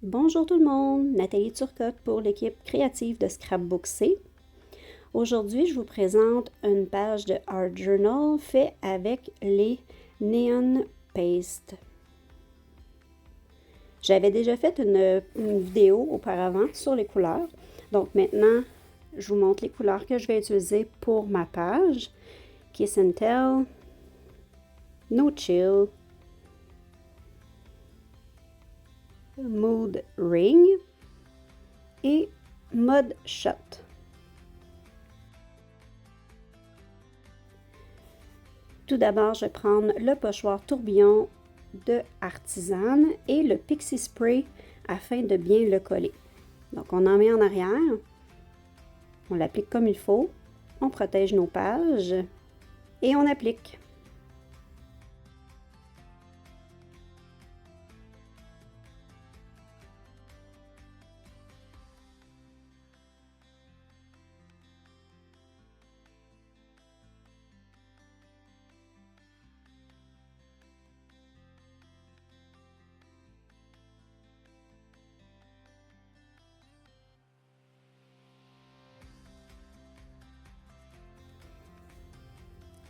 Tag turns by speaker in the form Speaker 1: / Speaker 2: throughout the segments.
Speaker 1: Bonjour tout le monde, Nathalie Turcotte pour l'équipe créative de Scrapbook C. Aujourd'hui, je vous présente une page de Art Journal fait avec les Neon Paste. J'avais déjà fait une vidéo auparavant sur les couleurs. Donc maintenant, je vous montre les couleurs que je vais utiliser pour ma page. Kiss and Tell, No Chill, Mood Ring et Mud Shot. Tout d'abord, je vais prendre le pochoir tourbillon de Artisan et le Pixie Spray afin de bien le coller. Donc, on en met en arrière, on l'applique comme il faut, on protège nos pages et on applique.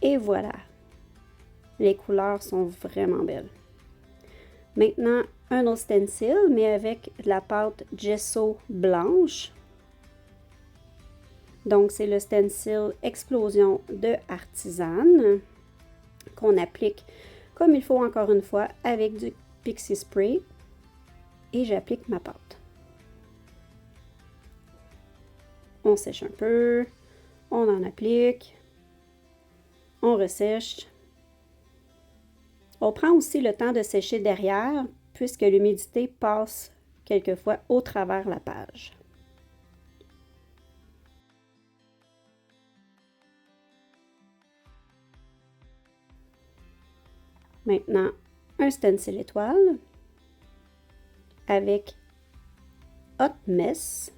Speaker 1: Et voilà, les couleurs sont vraiment belles. Maintenant, un autre stencil, mais avec de la pâte gesso blanche. Donc, c'est le stencil Explosion de Artisan qu'on applique comme il faut encore une fois avec du Pixie Spray. Et j'applique ma pâte. On sèche un peu, on en applique, on ressèche. On prend aussi le temps de sécher derrière puisque l'humidité passe quelquefois au travers la page. Maintenant, un stencil étoile avec Hot Mess.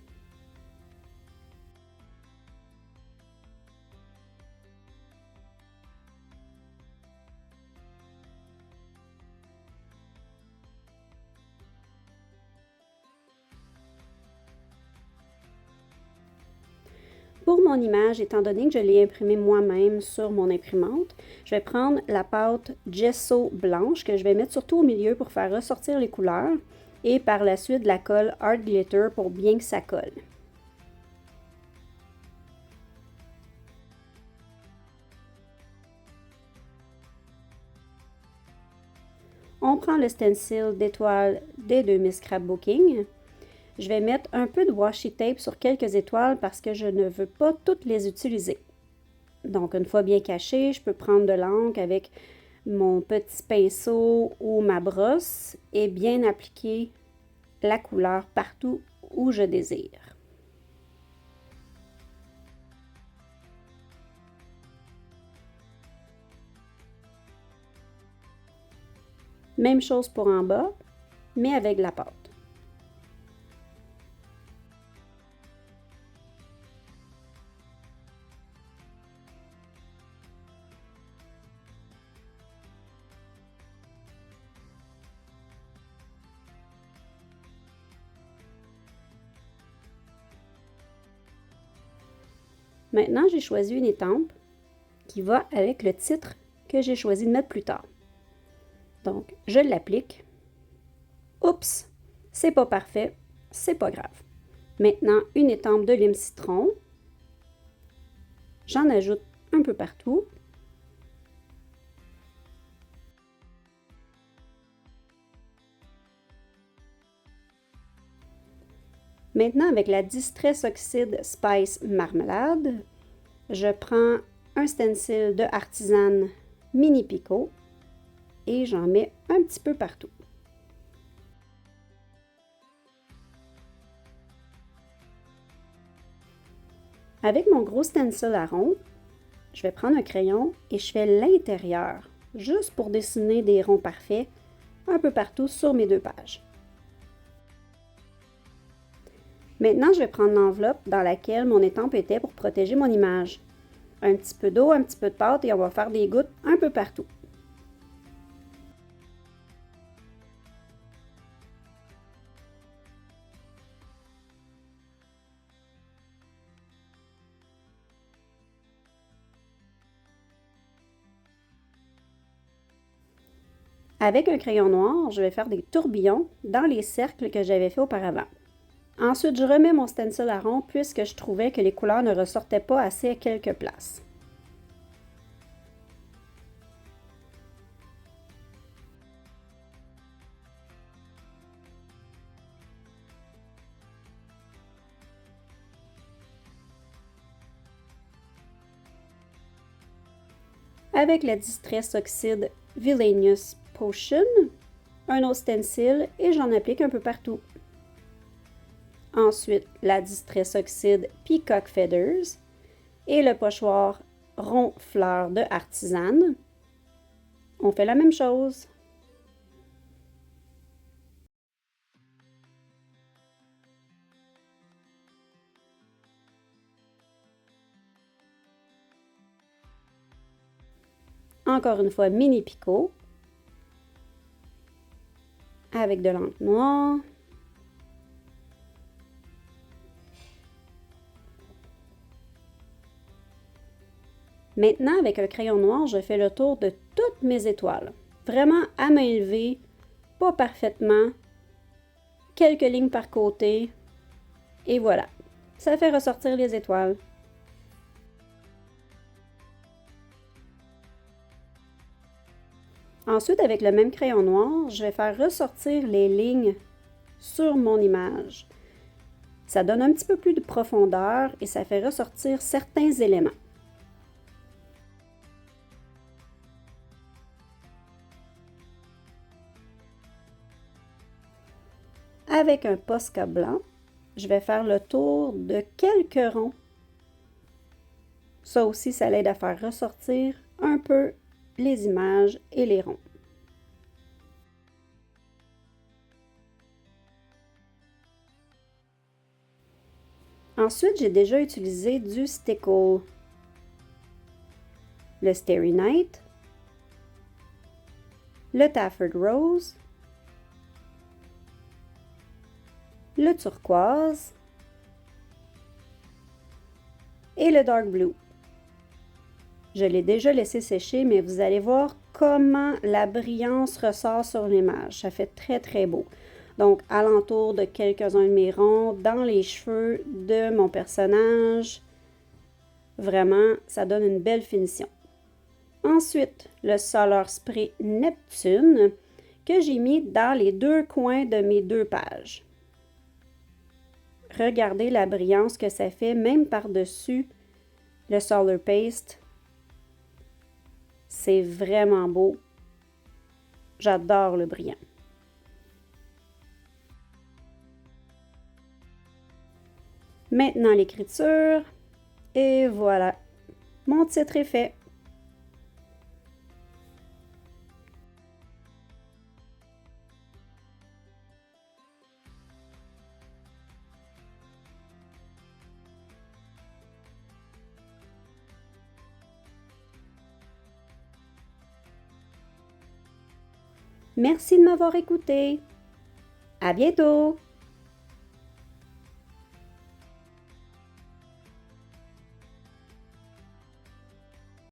Speaker 1: Pour mon image, étant donné que je l'ai imprimée moi-même sur mon imprimante, je vais prendre la pâte gesso blanche que je vais mettre surtout au milieu pour faire ressortir les couleurs et par la suite de la colle Art Glitter pour bien que ça colle. On prend le stencil d'étoiles des 2000 Scrapbooking. Je vais mettre un peu de washi tape sur quelques étoiles parce que je ne veux pas toutes les utiliser. Donc, une fois bien caché, je peux prendre de l'encre avec mon petit pinceau ou ma brosse et bien appliquer la couleur partout où je désire. Même chose pour en bas, mais avec de la pâte. Maintenant, j'ai choisi une étampe qui va avec le titre que j'ai choisi de mettre plus tard. Donc, je l'applique. Oups, c'est pas parfait, c'est pas grave. Maintenant, une étampe de lime citron. J'en ajoute un peu partout. Maintenant, avec la Distress Oxide Spice Marmelade, je prends un stencil de Artisan Mini Picot et j'en mets un petit peu partout. Avec mon gros stencil à rond, je vais prendre un crayon et je fais l'intérieur, juste pour dessiner des ronds parfaits un peu partout sur mes deux pages. Maintenant, je vais prendre l'enveloppe dans laquelle mon étampe était pour protéger mon image. Un petit peu d'eau, un petit peu de pâte et on va faire des gouttes un peu partout. Avec un crayon noir, je vais faire des tourbillons dans les cercles que j'avais fait auparavant. Ensuite, je remets mon stencil à rond puisque je trouvais que les couleurs ne ressortaient pas assez à quelques places. Avec la Distress Oxide Villainous Potion, un autre stencil et j'en applique un peu partout. Ensuite, la Distress Oxide Peacock Feathers et le pochoir rond fleur de Artisane. On fait la même chose. Encore une fois, mini picot avec de l'encre noire. Maintenant, avec un crayon noir, je fais le tour de toutes mes étoiles. Vraiment à main levée, pas parfaitement. Quelques lignes par côté. Et voilà, ça fait ressortir les étoiles. Ensuite, avec le même crayon noir, je vais faire ressortir les lignes sur mon image. Ça donne un petit peu plus de profondeur et ça fait ressortir certains éléments. Avec un Posca blanc, je vais faire le tour de quelques ronds. Ça aussi, ça l'aide à faire ressortir un peu les images et les ronds. Ensuite, j'ai déjà utilisé du Stickle, le Starry Night, le Tafford Rose, le turquoise et le Dark Blue. Je l'ai déjà laissé sécher, mais vous allez voir comment la brillance ressort sur l'image. Ça fait très, très beau. Donc, alentour de quelques-uns de mes ronds, dans les cheveux de mon personnage. Vraiment, ça donne une belle finition. Ensuite, le Solar Spray Neptune que j'ai mis dans les deux coins de mes deux pages. Regardez la brillance que ça fait, même par-dessus le Solar Paste. C'est vraiment beau. J'adore le brillant. Maintenant l'écriture. Et voilà. Mon titre est fait. Merci de m'avoir écouté. À bientôt!